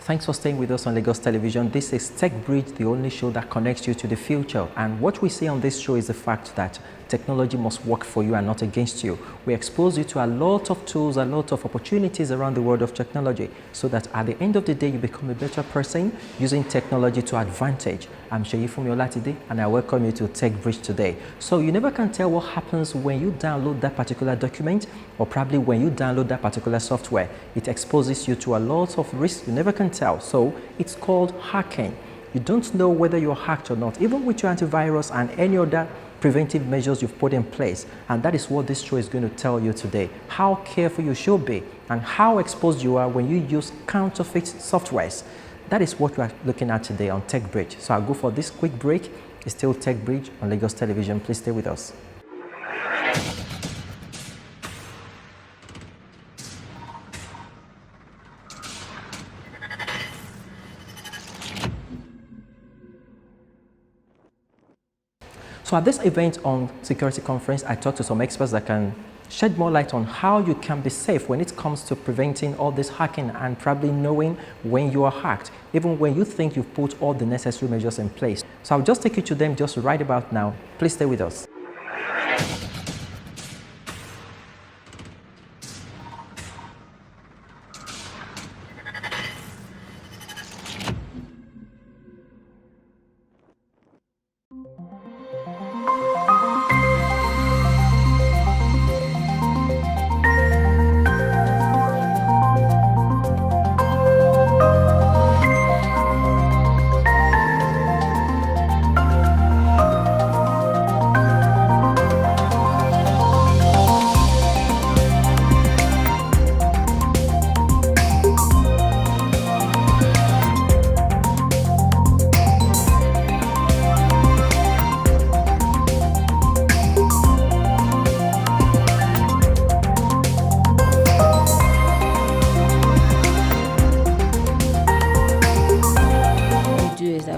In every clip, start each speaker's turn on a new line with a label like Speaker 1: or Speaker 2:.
Speaker 1: Thanks for staying with us on Lagos Television. This is Techbridge, the only show that connects you to the future. And what we see on this show is the fact that technology must work for you and not against you. We expose you to a lot of tools, a lot of opportunities around the world of technology, so that at the end of the day, you become a better person using technology to advantage. I'm Sheyifumi Olatide, and I welcome you to Techbridge today. So you never can tell what happens when you download that particular document, or probably when you download that particular software. It exposes you to a lot of risks you never can tell. So it's called hacking. You don't know whether you're hacked or not, even with your antivirus and any other preventive measures you've put in place. And that is what this show is going to tell you today. How careful you should be and how exposed you are when you use counterfeit softwares. That is what we are looking at today on Techbridge. So I'll go for this quick break. It's still Techbridge on Lagos Television. Please stay with us. So at this event on security conference, I talked to some experts that can shed more light on how you can be safe when it comes to preventing all this hacking and probably knowing when you are hacked, even when you think you've put all the necessary measures in place. So I'll just take you to them just right about now. Please stay with us.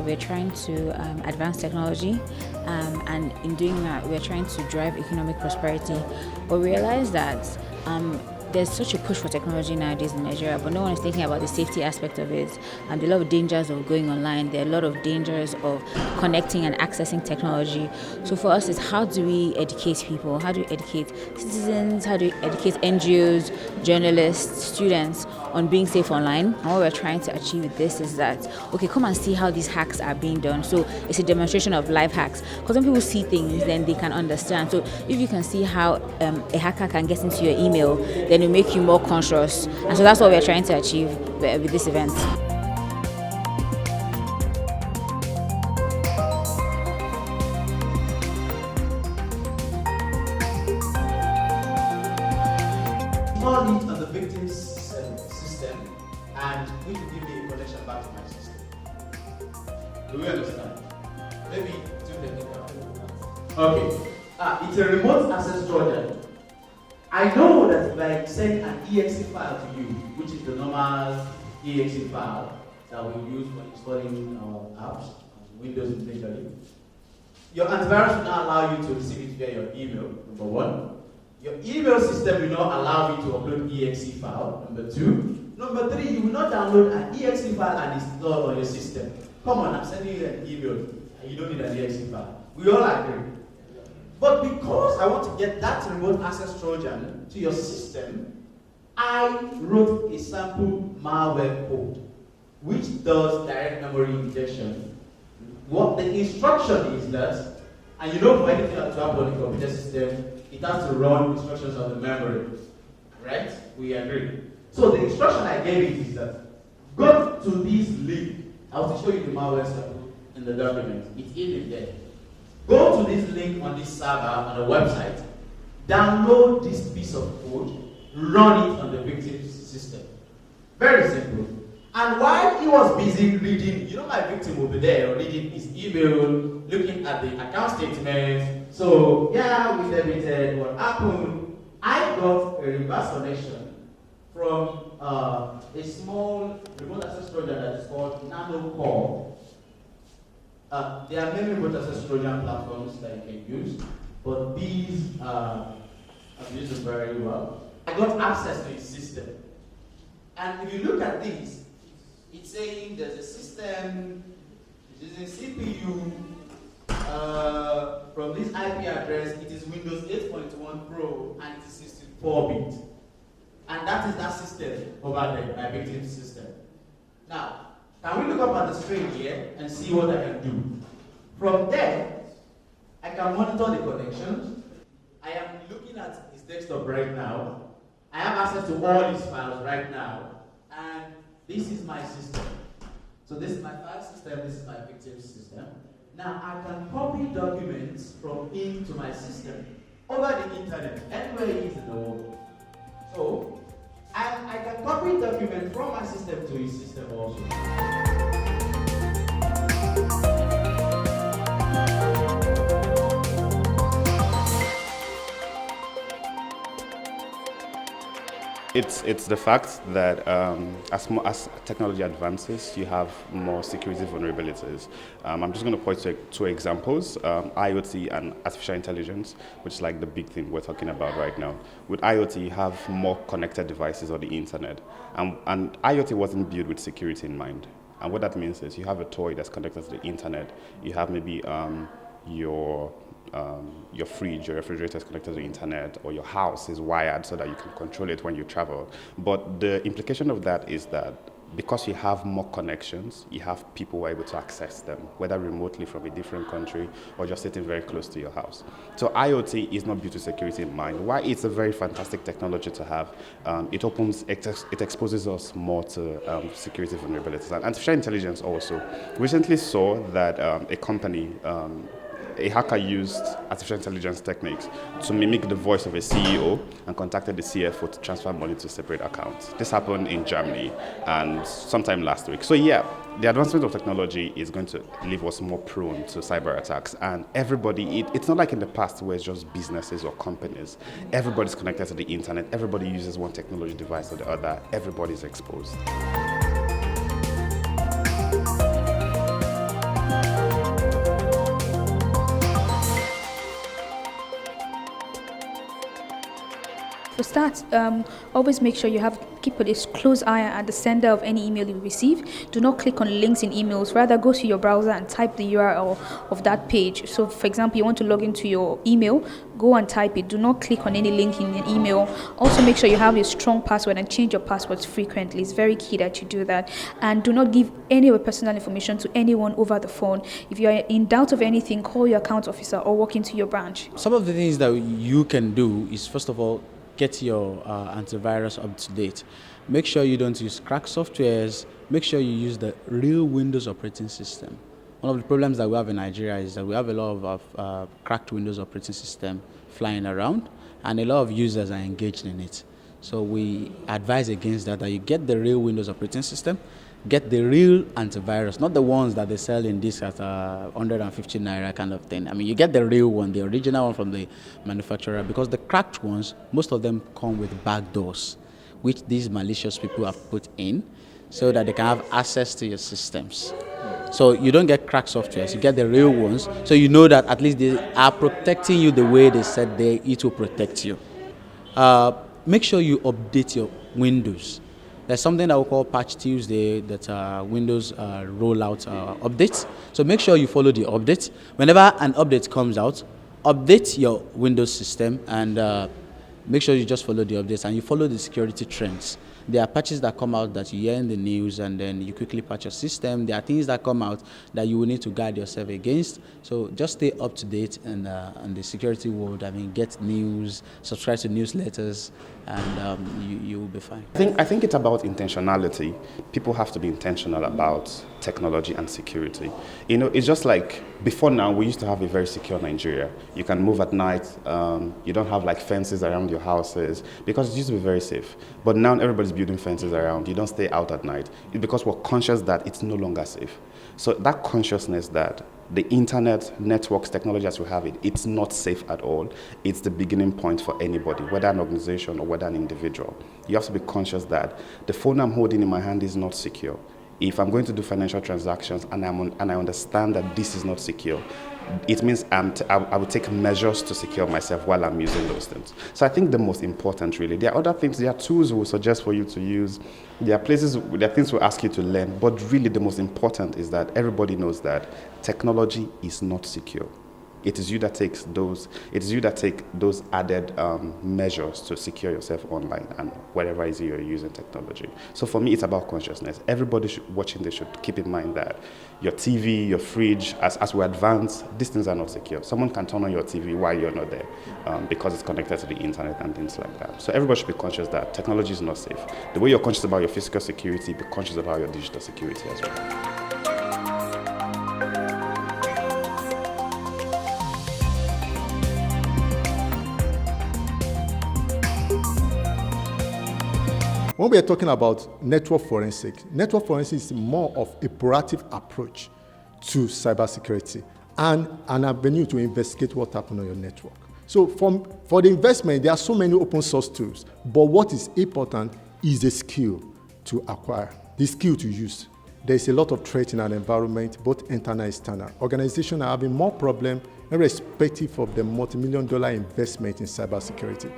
Speaker 2: We're trying to advance technology, and in doing that, we're trying to drive economic prosperity. But we realize that there's such a push for technology nowadays in Nigeria, but no one is thinking about the safety aspect of it. And there are a lot of dangers of going online. There are a lot of dangers of connecting and accessing technology. So for us, is how do we educate people? How do we educate citizens? How do we educate NGOs, journalists, students on being safe online? And what we're trying to achieve with this is that, okay, come and see how these hacks are being done. So it's a demonstration of live hacks. Because when people see things, then they can understand. So if you can see how a hacker can get into your email, then it will make you more conscious. And so that's what we're trying to achieve with this event.
Speaker 3: Install it on the victim's system, and which will give me a connection back to my system. Do we understand? Maybe too technical. Okay. It's a remote access Trojan. I know that if I send an exe file to you, which is the normal exe file that we use for installing our apps, Windows especially, your antivirus will not allow you to receive it via your email, number one. Your email system will not allow you to upload exe file, number two. Number three, you will not download an exe file and install on your system. Come on, I'm sending you an email and you don't need an exe file. We all agree. But because I want to get that remote access Trojan to your system, I wrote a sample malware code, which does direct memory injection. What the instruction is that, and you know for anything to happen on the computer system, it has to run instructions on the memory, right? We agree. So the instruction I gave it is that, go to this link. I will show you the malware sample in the document. It's in there. Go to this link on this server on the website, download this piece of code, run it on the victim's system. Very simple. And while he was busy reading, my victim will be there reading his email, looking at the account statement. So, yeah, we debited what happened. I got a reverse connection from a small remote access Trojan that is called NanoCore. There are many remote access Trojan platforms that you can use, but these I've used them very well. I got access to his system. And if you look at this, it's saying there's a system, it's using CPU, from this IP address, it is Windows 8.1 Pro, and it is 64-bit. And that is that system over there, my victim's system. Now, can we look up at the screen here and see what I can do? From there, I can monitor the connections. I am looking at his desktop right now. I have access to all his files right now. And this is my system. So this is my file system, this is my victim's system. Now I can copy documents from him to my system over the internet, anywhere he is in the world. So I can copy documents from my system to his system also.
Speaker 4: It's the fact that as technology advances, you have more security vulnerabilities. I'm just going to point to two examples, IoT and artificial intelligence, which is like the big thing we're talking about right now. With IoT, you have more connected devices on the internet. And IoT wasn't built with security in mind. And what that means is you have a toy that's connected to the internet. You have maybe your fridge, your refrigerator is connected to the internet, or your house is wired so that you can control it when you travel. But the implication of that is that because you have more connections, you have people who are able to access them, whether remotely from a different country or just sitting very close to your house. So IoT is not built with security in mind. Why it's a very fantastic technology to have, it exposes us more to security vulnerabilities. And artificial intelligence also. Recently saw that a company, a hacker used artificial intelligence techniques to mimic the voice of a CEO and contacted the CFO to transfer money to separate accounts. This happened in Germany and sometime last week. So yeah, the advancement of technology is going to leave us more prone to cyber attacks. And everybody, it's not like in the past where it's just businesses or companies. Everybody's connected to the internet. Everybody uses one technology device or the other. Everybody's exposed.
Speaker 5: To start, always make sure you keep a close eye at the sender of any email you receive. Do not click on links in emails. Rather, go to your browser and type the URL of that page. So, for example, you want to log into your email, go and type it. Do not click on any link in an email. Also, make sure you have a strong password and change your passwords frequently. It's very key that you do that. And do not give any of your personal information to anyone over the phone. If you are in doubt of anything, call your account officer or walk into your branch.
Speaker 6: Some of the things that you can do is, first of all, get your antivirus up to date. Make sure you don't use cracked softwares. Make sure you use the real Windows operating system. One of the problems that we have in Nigeria is that we have a lot of cracked Windows operating system flying around, and a lot of users are engaged in it. So we advise against that you get the real Windows operating system, get the real antivirus, not the ones that they sell in this at 150 naira kind of thing. I mean, you get the real one, the original one from the manufacturer, because the cracked ones, most of them come with backdoors, which these malicious people have put in so that they can have access to your systems. So you don't get cracked softwares, you get the real ones, so you know that at least they are protecting you the way they said it will protect you. Make sure you update your Windows. There's something that we call Patch Tuesday, that Windows rollout updates. So make sure you follow the updates. Whenever an update comes out, update your Windows system and make sure you just follow the updates and you follow the security trends. There are patches that come out that you hear in the news and then you quickly patch your system. There are things that come out that you will need to guard yourself against. So just stay up to date in the security world. I mean, get news, subscribe to newsletters, and you will be fine.
Speaker 4: I think it's about intentionality. People have to be intentional about technology and security. You know, it's just like before now, we used to have a very secure Nigeria. You can move at night. You don't have like fences around your houses because it used to be very safe. But now everybody's building fences around. You don't stay out at night because we're conscious that it's no longer safe. So that consciousness that the internet, networks, technology as we have it, it's not safe at all. It's the beginning point for anybody, whether an organization or whether an individual. You have to be conscious that the phone I'm holding in my hand is not secure. If I'm going to do financial transactions and I understand that this is not secure, it means I will take measures to secure myself while I'm using those things. So I think the most important really, there are other things, there are tools we will suggest for you to use, there are things we'll ask you to learn, but really the most important is that everybody knows that technology is not secure. It is you that take those added measures to secure yourself online and wherever it is you're using technology. So for me, it's about consciousness. Everybody watching this should keep in mind that your TV, your fridge, as we advance, these things are not secure. Someone can turn on your TV while you're not there because it's connected to the internet and things like that. So everybody should be conscious that technology is not safe. The way you're conscious about your physical security, be conscious about your digital security as well.
Speaker 7: When we are talking about network forensics is more of a proactive approach to cybersecurity and an avenue to investigate what happened on your network. So for the investment, there are so many open source tools, but what is important is the skill to acquire, the skill to use. There's a lot of threat in our environment, both internal and external. Organizations are having more problems irrespective of the multi-million-dollar investment in cybersecurity.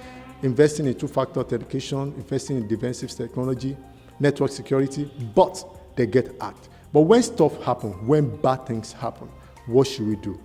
Speaker 7: Investing in two-factor authentication, investing in defensive technology, network security, but they get hacked. But when stuff happens, when bad things happen, what should we do?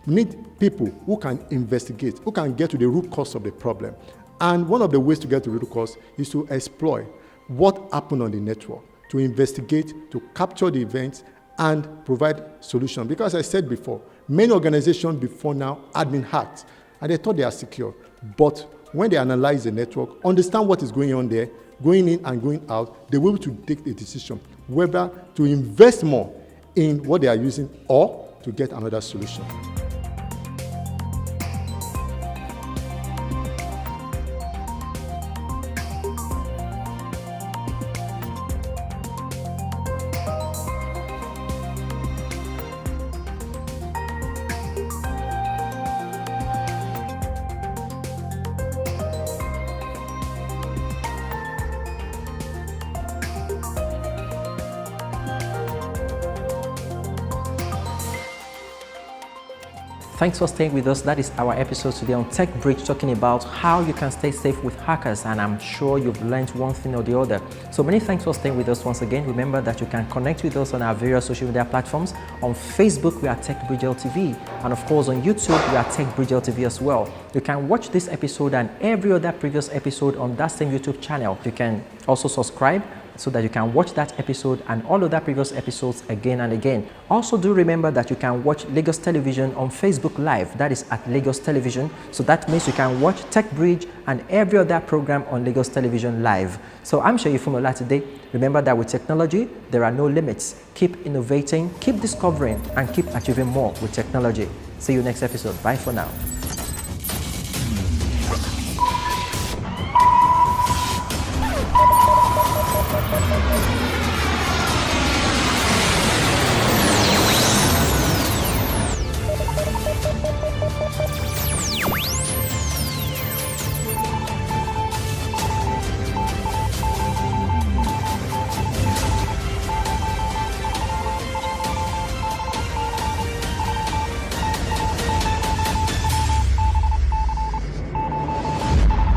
Speaker 7: We need people who can investigate, who can get to the root cause of the problem. And one of the ways to get to the root cause is to exploit what happened on the network, to investigate, to capture the events, and provide solutions. Because as I said before, many organizations before now had been hacked, and they thought they are secure. But when they analyze the network, understand what is going on there, going in and going out, they will be able to take a decision whether to invest more in what they are using or to get another solution.
Speaker 1: Thanks for staying with us. That is our episode today on Techbridge, talking about how you can stay safe with hackers, and I'm sure you've learned one thing or the other. So many thanks for staying with us once again. Remember that you can connect with us on our various social media platforms. On Facebook, we are Techbridge LTV, and of course on YouTube, we are Techbridge LTV as well. You can watch this episode and every other previous episode on that same YouTube channel. You can also subscribe so that you can watch that episode and all other previous episodes again and again. Also, do remember that you can watch Lagos Television on Facebook Live. That is at Lagos Television. So that means you can watch Techbridge and every other program on Lagos Television Live. So I'm Sheyi Fumola today. Remember that with technology, there are no limits. Keep innovating, keep discovering, and keep achieving more with technology. See you next episode. Bye for now.